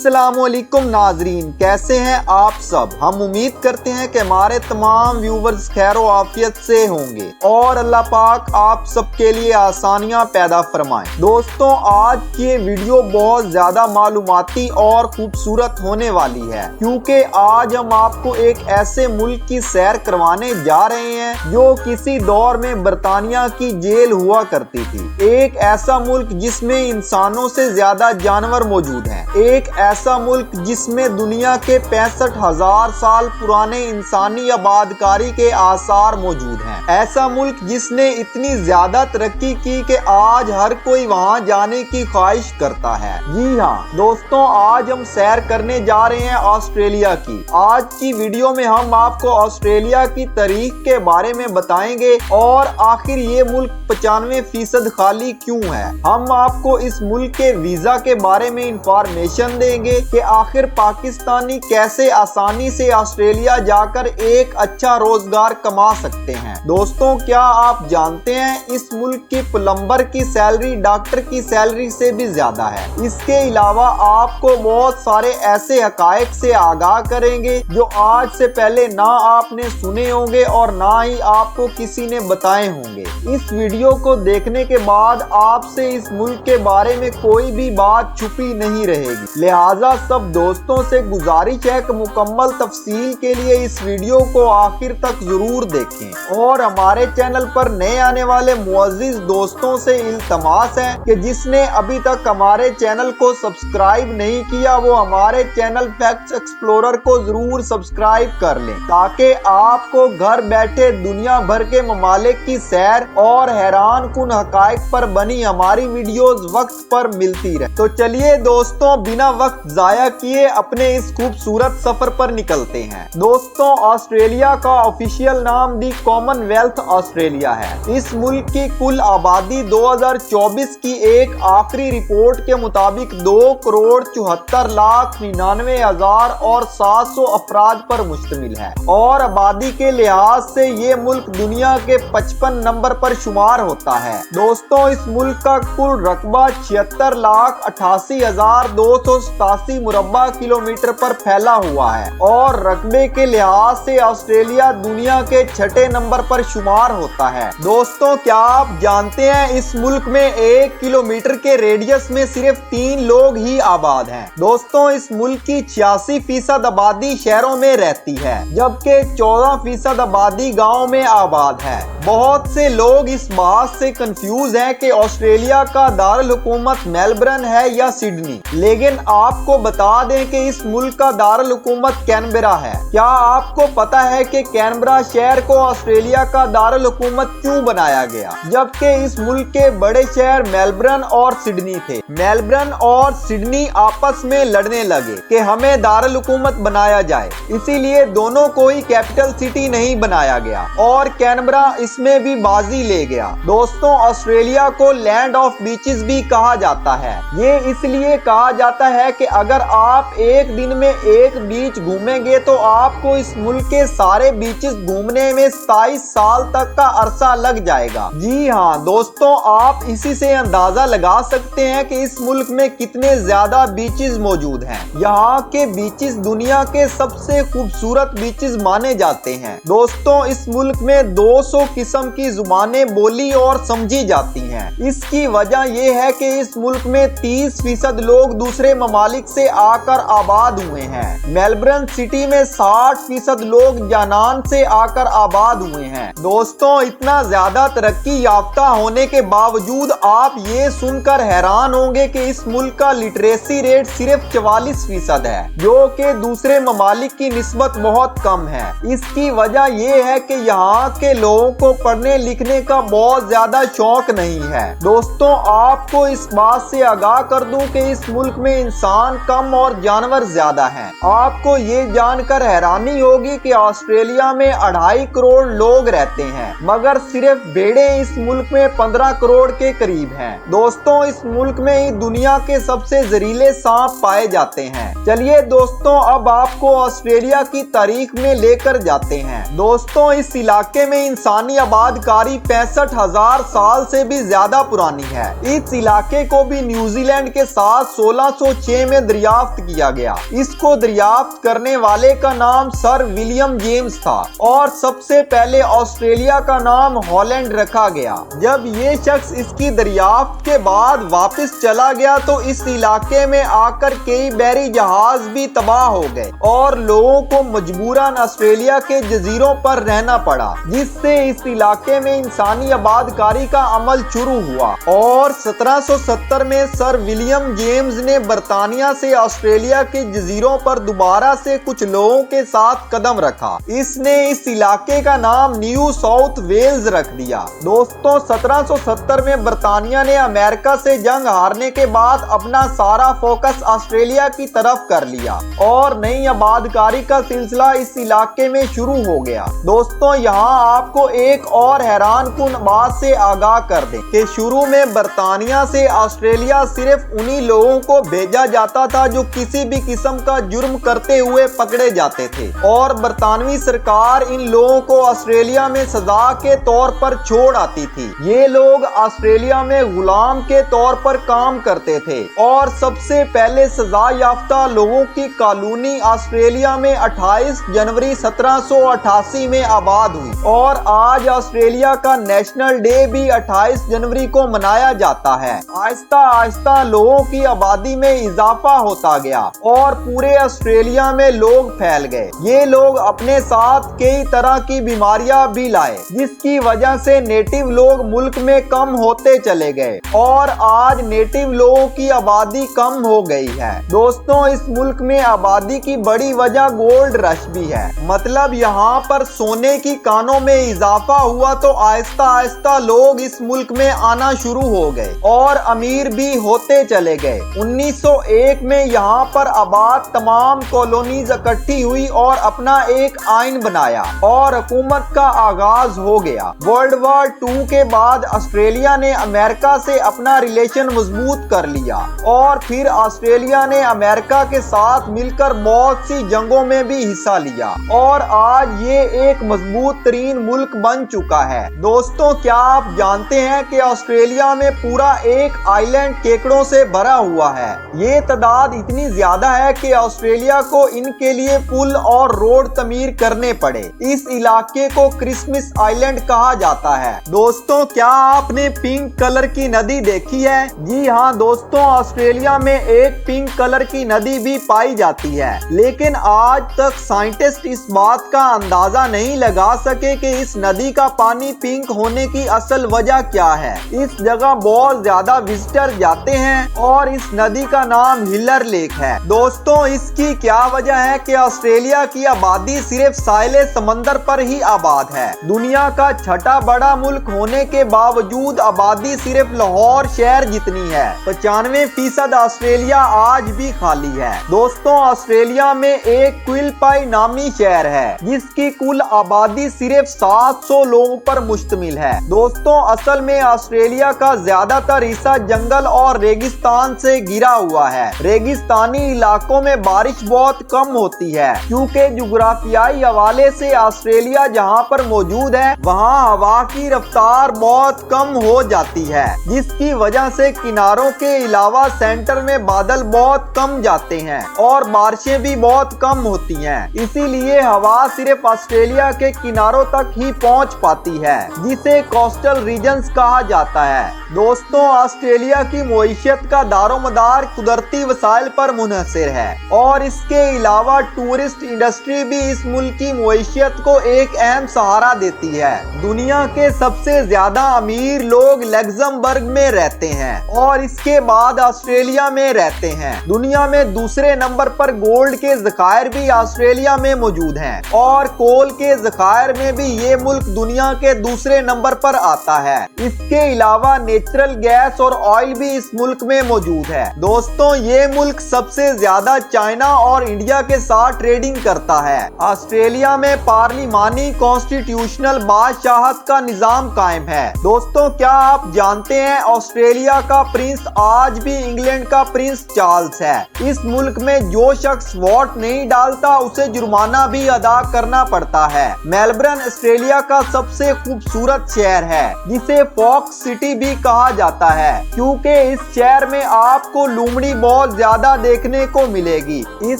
अस्सलाम वालेकुम नाजरीन, कैसे हैं आप सब। हम उम्मीद करते हैं कि हमारे तमाम व्यूवर्स खैर व आफियत से होंगे और अल्लाह पाक आप सबके लिए आसानियां पैदा फरमाएं। दोस्तों, आज की ये वीडियो बहुत ज्यादा मालूमाती और खूबसूरत होने वाली है, क्योंकि आज हम आपको एक ऐसे मुल्क की सैर करवाने जा रहे हैं जो किसी दौर में बरतानिया की जेल हुआ करती थी। एक ऐसा मुल्क जिसमें इंसानों से ज्यादा जानवर मौजूद हैं। एक ऐसा मुल्क जिसमें दुनिया के 65,000 साल पुराने इंसानी आबादकारी के आसार मौजूद हैं। ऐसा मुल्क जिसने इतनी ज्यादा तरक्की की कि आज हर कोई वहां जाने की ख्वाहिश करता है। जी हाँ दोस्तों, आज हम सैर करने जा रहे हैं ऑस्ट्रेलिया की। आज की वीडियो में हम आपको ऑस्ट्रेलिया की तारीख के बारे में बताएंगे और आखिर ये मुल्क 95% खाली क्यों है। हम आपको इस मुल्क के वीजा के बारे में इंफॉर्मेशन देंगे कि आखिर पाकिस्तानी कैसे आसानी से ऑस्ट्रेलिया जाकर एक अच्छा रोजगार कमा सकते हैं। दोस्तों, क्या आप जानते हैं इस मुल्क की प्लम्बर की सैलरी डॉक्टर की सैलरी से भी ज्यादा है। इसके अलावा आपको बहुत सारे ऐसे हकायक से आगाह करेंगे जो आज से पहले ना आपने सुने होंगे और ना ही आपको किसी ने बताए होंगे। इस वीडियो को देखने के बाद आपसे इस मुल्क के बारे में कोई भी बात छुपी नहीं रहेगी। लिहाजा सब दोस्तों से गुजारिश है कि मुकम्मल तफसील के लिए इस वीडियो को आखिर तक जरूर देखें और हमारे चैनल पर नए आने वाले मुअज़्ज़िज़ दोस्तों से इल्तमास है कि जिसने अभी तक हमारे चैनल को सब्सक्राइब नहीं किया वो हमारे चैनल फैक्ट्स एक्सप्लोरर को जरूर सब्सक्राइब कर लें, ताकि आपको घर बैठे दुनिया भर के ममालिक की सैर और हैरान कुन हकायक पर बनी हमारी वीडियोस वक्त पर मिलती रहे। तो चलिए दोस्तों, बिना वक्त जाया किए अपने इस खूबसूरत सफर पर निकलते हैं। दोस्तों, ऑस्ट्रेलिया का ऑफिशियल नाम दी कॉमनवेल्थ ऑस्ट्रेलिया है। इस मुल्क की कुल आबादी 2024 की एक आखिरी रिपोर्ट के मुताबिक 2,74,99,700 अफराद पर मुश्तमिल है और आबादी के लिहाज से ये मुल्क दुनिया के 55 नंबर पर शुमार होता है। दोस्तों, इस मुल्क का कुल रकबा 76,88,287 मुरब्बा किलोमीटर पर फैला हुआ है और रकबे के लिहाज से ऑस्ट्रेलिया दुनिया के 6ठे नंबर पर शुमार होता है। दोस्तों, क्या आप जानते हैं इस मुल्क में 1 किलोमीटर के रेडियस में सिर्फ 3 लोग ही आबाद हैं। दोस्तों, इस मुल्क की 86% आबादी शहरों में रहती है, जबकि 14% आबादी गाँव में आबाद है। बहुत से लोग इस बात से कंफ्यूज हैं कि ऑस्ट्रेलिया का दारुल हुकूमत मेलबर्न है या सिडनी, लेकिन आपको बता दें कि इस मुल्क का दारुल हुकूमत कैनबरा है। क्या आपको पता है कि कैनबरा शहर को ऑस्ट्रेलिया का दारुल हुकूमत क्यों बनाया गया, जबकि इस मुल्क के बड़े शहर मेलबर्न और सिडनी थे। मेलबर्न और सिडनी आपस में लड़ने लगे कि हमें दारुल हुकूमत बनाया जाए, इसीलिए दोनों को ही कैपिटल सिटी नहीं बनाया गया और कैनबरा इसमें भी बाजी ले गया। दोस्तों, ऑस्ट्रेलिया को लैंड ऑफ बीचेस भी कहा जाता है। ये इसलिए कहा जाता है कि अगर आप एक दिन में एक बीच घूमेंगे तो आपको इस मुल्क के सारे बीचेस घूमने में 27 साल तक का अरसा लग जाएगा। जी हाँ दोस्तों, आप इसी से अंदाजा लगा सकते हैं कि इस मुल्क में कितने ज्यादा बीचेस मौजूद हैं। यहाँ के बीचेस दुनिया के सबसे खूबसूरत बीचेस माने जाते हैं। दोस्तों, इस मुल्क में 200 किस्म की जुबानें बोली और समझी जाती हैं। इसकी वजह यह है कि इस मुल्क में 30% लोग दूसरे ममालिक से आकर आबाद हुए हैं। मेलबर्न सिटी में 60% लोग जानान से आकर आबाद हुए हैं। दोस्तों, इतना ज्यादा तरक्की याफ्ता होने के बावजूद आप ये सुनकर हैरान होंगे कि इस मुल्क का लिटरेसी रेट सिर्फ 44% है, जो कि दूसरे ममालिक की निस्बत बहुत कम है। इसकी वजह यह है कि यहाँ के लोगों को पढ़ने लिखने का बहुत ज्यादा शौक नहीं है। दोस्तों, आपको इस बात से आगाह कर दूं कि इस मुल्क में इंसान कम और जानवर ज्यादा हैं। आपको ये जानकर हैरानी होगी कि ऑस्ट्रेलिया में 2.5 करोड़ लोग रहते हैं, मगर सिर्फ भेड़ें इस मुल्क में 15 करोड़ के करीब हैं। दोस्तों, इस मुल्क में ही दुनिया के सबसे जहरीले सांप पाए जाते हैं। चलिए दोस्तों, अब आपको ऑस्ट्रेलिया की तारीख में लेकर जाते हैं। दोस्तों, इस इलाके में इंसानी आबादकारी 65,000 साल से भी ज्यादा पुरानी है। इस इलाके को भी न्यूजीलैंड के साथ 1606 में दरियाफ्त किया गया। इसको दरियाफ्त करने वाले का नाम सर विलियम जेम्स था और सबसे पहले ऑस्ट्रेलिया का नाम हॉलैंड रखा गया। जब ये शख्स इसकी दरियाफ्त के बाद वापस चला गया तो इस इलाके में आकर कई बहरी जहाज भी तबाह हो गए और लोगों को मजबूरन ऑस्ट्रेलिया के जजीरों पर रहना पड़ा, जिससे इस इलाके में इंसानी आबादकारी का अमल शुरू हुआ। और 1770 में सर विलियम जेम्स ने बर्तानिया से ऑस्ट्रेलिया के जजीरों पर दोबारा से कुछ लोगों के साथ कदम रखा। इसने इस इलाके का नाम न्यू साउथ वेल्स रख दिया। दोस्तों 1770 में बर्तानिया ने अमेरिका से जंग हारने के बाद अपना सारा फोकस ऑस्ट्रेलिया की तरफ कर लिया और नई आबादकारी का सिलसिला इस इलाके में शुरू हो गया। दोस्तों यहाँ आपको एक और हैरान कुन बात से आगाह कर दें कि शुरू में बर्तानिया से ऑस्ट्रेलिया सिर्फ उन्हीं लोगों को भेजा जाता था जो किसी भी किस्म का जुर्म करते हुए पकड़े जाते थे और बरतानवी सरकार इन लोगों को ऑस्ट्रेलिया में सजा के तौर पर छोड़ आती थी। ये लोग ऑस्ट्रेलिया में गुलाम के तौर पर काम करते थे और सबसे पहले सजा याफ्ता लोगों की कॉलोनी ऑस्ट्रेलिया में 28 जनवरी 1788 में आबाद हुई और आज ऑस्ट्रेलिया का नेशनल डे भी 28 जनवरी को मनाया जाता है। आहिस्ता आहिस्ता लोगों की आबादी में इजाफा होता गया और पूरे ऑस्ट्रेलिया में लोग फैल गए। ये लोग अपने साथ कई तरह की बीमारियां भी लाए, जिसकी वजह से नेटिव लोग मुल्क में कम होते चले गए और आज नेटिव लोगों की आबादी कम हो गई है। दोस्तों इस मुल्क में आबादी की बड़ी वजह गोल्ड रश भी है, मतलब यहाँ पर सोने की कानों में इजाफा हुआ तो आहिस्ता आहिस्ता लोग इस मुल्क में आना शुरू हो गए और अमीर भी होते चले गए। 1901 में यहाँ पर आबाद तमाम कॉलोनीज इकट्ठी हुई और अपना एक आइन बनाया और हुकूमत का आगाज हो गया। वर्ल्ड वॉर 2 के बाद ऑस्ट्रेलिया ने अमेरिका से अपना रिलेशन मजबूत कर लिया और फिर ऑस्ट्रेलिया ने अमेरिका के साथ मिलकर बहुत सी जंगों में भी हिस्सा लिया और आज ये एक मजबूत तरीन मुल्क बन चुका है। दोस्तों क्या आप जानते हैं कि ऑस्ट्रेलिया में पूरा एक आइलैंड केकड़ों से भरा हुआ है। ये तादाद इतनी ज्यादा है कि ऑस्ट्रेलिया को इनके लिए पुल और रोड तमीर करने पड़े। इस इलाके को क्रिसमस आइलैंड कहा जाता है। दोस्तों क्या आपने पिंक कलर की नदी देखी है? जी हाँ दोस्तों, ऑस्ट्रेलिया में एक पिंक कलर की नदी भी पाई जाती है, लेकिन आज तक साइंटिस्ट इस बात का अंदाजा नहीं लगा सके कि इस नदी का पानी पिंक होने की असल वजह क्या है। इस जगह बहुत ज्यादा विजिटर जाते हैं और इस नदी का नाम हिलर लेक है। दोस्तों इसकी क्या वजह है कि ऑस्ट्रेलिया की आबादी सिर्फ साहिल समंदर पर ही आबाद है। दुनिया का छठा बड़ा मुल्क होने के बावजूद आबादी सिर्फ लाहौर शहर जितनी है। 95% ऑस्ट्रेलिया आज भी खाली है। दोस्तों ऑस्ट्रेलिया में एक क्विलपाई नामी शहर है जिसकी कुल आबादी सिर्फ 700 लोगों पर मुश्तमिल है। दोस्तों असल में ऑस्ट्रेलिया का ज्यादातर हिस्सा जंगल और रेगिस्तान से घिरा हुआ है। रेगिस्तानी इलाकों में बारिश बहुत कम होती है क्योंकि जुग्राफियाई हवाले से ऑस्ट्रेलिया जहां पर मौजूद है वहां हवा की रफ्तार बहुत कम हो जाती है, जिसकी वजह से किनारों के अलावा सेंटर में बादल बहुत कम जाते हैं और बारिशें भी बहुत कम होती हैं। इसीलिए हवा सिर्फ ऑस्ट्रेलिया के किनारों तक ही पहुंच पाती है, जिसे कोस्टल रीजन्स कहा जाता है। दोस्तों ऑस्ट्रेलिया की मईशत का दारोमदार कुदरती वसाइल पर मुनहसर है और इसके अलावा टूरिस्ट इंडस्ट्री भी इस मुल्क की मईशत को एक अहम सहारा देती है। दुनिया के सबसे ज्यादा अमीर लोग लग्जमबर्ग में रहते हैं और इसके बाद ऑस्ट्रेलिया में रहते हैं। दुनिया में दूसरे नंबर पर गोल्ड के ज़खायर भी ऑस्ट्रेलिया में मौजूद हैं और कोल के ज़खायर में भी ये मुल्क दुनिया के दूसरे नंबर पर आता है। इसके अलावा नेचुरल गैस और ऑयल भी इस मुल्क में मौजूद है। दोस्तों ये मुल्क सबसे ज्यादा चाइना और इंडिया के साथ ट्रेडिंग करता है। ऑस्ट्रेलिया में पार्लिमानी कॉन्स्टिट्यूशनल बादशाहत का निजाम कायम है। दोस्तों क्या आप जानते हैं ऑस्ट्रेलिया का प्रिंस आज भी इंग्लैंड का प्रिंस चार्ल्स है। इस मुल्क में जो शख्स वोट नहीं डालता उसे जुर्माना भी अदा करना पड़ता है। मेलबर्न ऑस्ट्रेलिया का सबसे खूबसूरत शहर है जिसे फॉक्स सिटी भी कहा जाता है क्योंकि इस शहर में आपको लुमड़ी बहुत बहुत ज्यादा देखने को मिलेगी। इस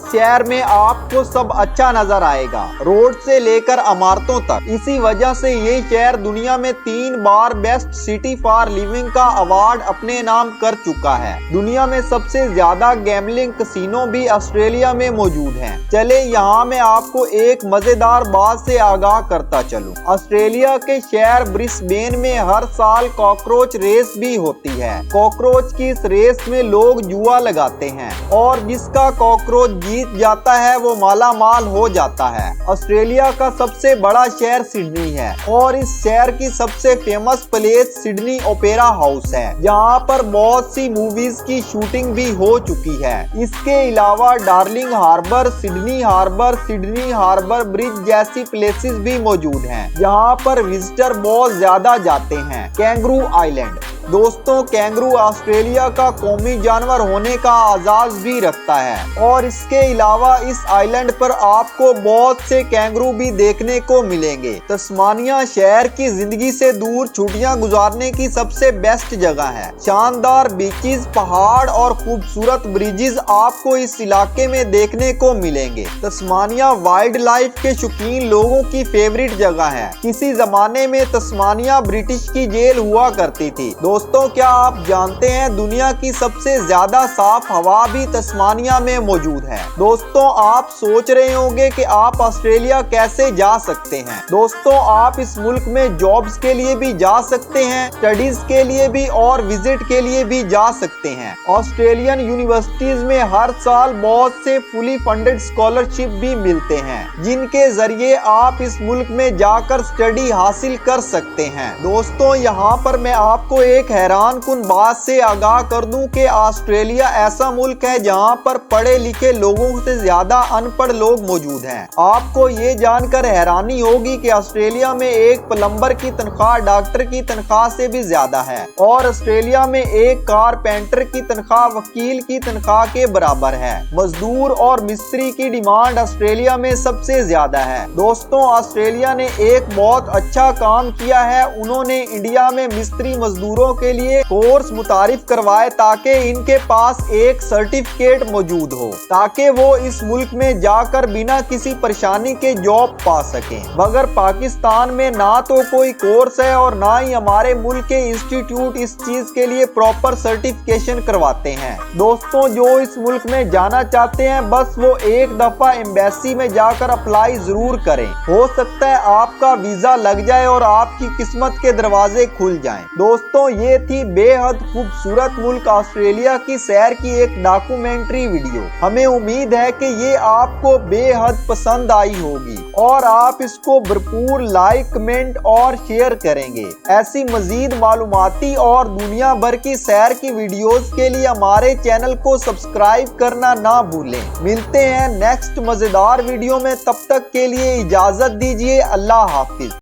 शहर में आपको सब अच्छा नजर आएगा, रोड से लेकर इमारतों तक। इसी वजह से ये शहर दुनिया में 3 बार बेस्ट सिटी फॉर लिविंग का अवार्ड अपने नाम कर चुका है। दुनिया में सबसे ज्यादा गैम्बलिंग कसिनो भी ऑस्ट्रेलिया में मौजूद हैं। चले यहाँ मैं आपको एक मजेदार बात से आगाह करता चलूं। ऑस्ट्रेलिया के शहर ब्रिस्बेन में हर साल कॉकरोच रेस भी होती है। कॉकरोच की इस रेस में लोग जुआ लगाते हैं और जिसका कॉकरोच जीत जाता है वो माला माल हो जाता है। ऑस्ट्रेलिया का सबसे बड़ा शहर सिडनी है और इस शहर की सबसे famous place Sydney opera house है, जहाँ पर बहुत सी मूवीज की शूटिंग भी हो चुकी है। इसके अलावा Darling Harbour, Sydney Harbour Bridge जैसी प्लेसेस भी मौजूद हैं, जहाँ पर विजिटर बहुत ज्यादा जाते हैं। कैंगरू आइलैंड, दोस्तों कैंगरू ऑस्ट्रेलिया का कौमी जानवर होने का आजाज भी रखता है और इसके अलावा इस आइलैंड पर आपको बहुत से कैंगरू भी देखने को मिलेंगे। तस्मानिया शहर की जिंदगी से दूर छुट्टियां गुजारने की सबसे बेस्ट जगह है। शानदार बीचेस, पहाड़ और खूबसूरत ब्रिजेस आपको इस इलाके में देखने को मिलेंगे। तस्मानिया वाइल्ड लाइफ के शौकीन लोगों की फेवरेट जगह है। किसी जमाने में तस्मानिया ब्रिटिश की जेल हुआ करती थी। दोस्तों क्या आप जानते हैं दुनिया की सबसे ज्यादा साफ हवा भी तस्मानिया में मौजूद है। दोस्तों आप सोच रहे होंगे कि आप ऑस्ट्रेलिया कैसे जा सकते हैं। दोस्तों आप इस मुल्क में जॉब्स के लिए भी जा सकते हैं, स्टडीज के लिए भी और विजिट के लिए भी जा सकते हैं। ऑस्ट्रेलियन यूनिवर्सिटीज में हर साल बहुत से फुली फंडेड स्कॉलरशिप भी मिलते हैं, जिनके जरिए आप इस मुल्क में जाकर स्टडी हासिल कर सकते हैं। दोस्तों यहाँ पर मैं आपको एक हैरान कुन बात से आगाह कर दूं कि ऑस्ट्रेलिया ऐसा मुल्क है जहां पर पढ़े लिखे लोगों से ज्यादा अनपढ़ लोग मौजूद हैं। आपको ये जानकर हैरानी होगी कि ऑस्ट्रेलिया में एक प्लम्बर की तनख्वाह डॉक्टर की तनख्वाह से भी ज्यादा है और ऑस्ट्रेलिया में एक कारपेंटर की तनख्वाह वकील की तनख्वाह के बराबर है। मजदूर और मिस्त्री की डिमांड ऑस्ट्रेलिया में सबसे ज्यादा है। दोस्तों ऑस्ट्रेलिया ने एक बहुत अच्छा काम किया है, उन्होंने इंडिया में मिस्त्री मजदूरों के लिए कोर्स मुतारिफ करवाए ताकि इनके पास एक सर्टिफिकेट मौजूद हो, ताकि वो इस मुल्क में जाकर बिना किसी परेशानी के जॉब पा सकें। मगर पाकिस्तान में ना तो कोई कोर्स है और ना ही हमारे मुल्क के इंस्टीट्यूट इस चीज के लिए प्रॉपर सर्टिफिकेशन करवाते हैं। दोस्तों जो इस मुल्क में जाना चाहते हैं बस वो एक दफा एम्बेसी में जाकर अप्लाई जरूर करें, हो सकता है आपका वीजा लग जाए और आपकी किस्मत के दरवाजे खुल जाएं। दोस्तों ये थी बेहद खूबसूरत मुल्क ऑस्ट्रेलिया की सैर की एक डॉक्यूमेंट्री वीडियो। हमें उम्मीद है कि ये आपको बेहद पसंद आई होगी और आप इसको भरपूर लाइक, कमेंट और शेयर करेंगे। ऐसी मजीद मालूमाती और दुनिया भर की सैर की वीडियोस के लिए हमारे चैनल को सब्सक्राइब करना ना भूलें। मिलते हैं नेक्स्ट मजेदार वीडियो में, तब तक के लिए इजाजत दीजिए। अल्लाह हाफिज।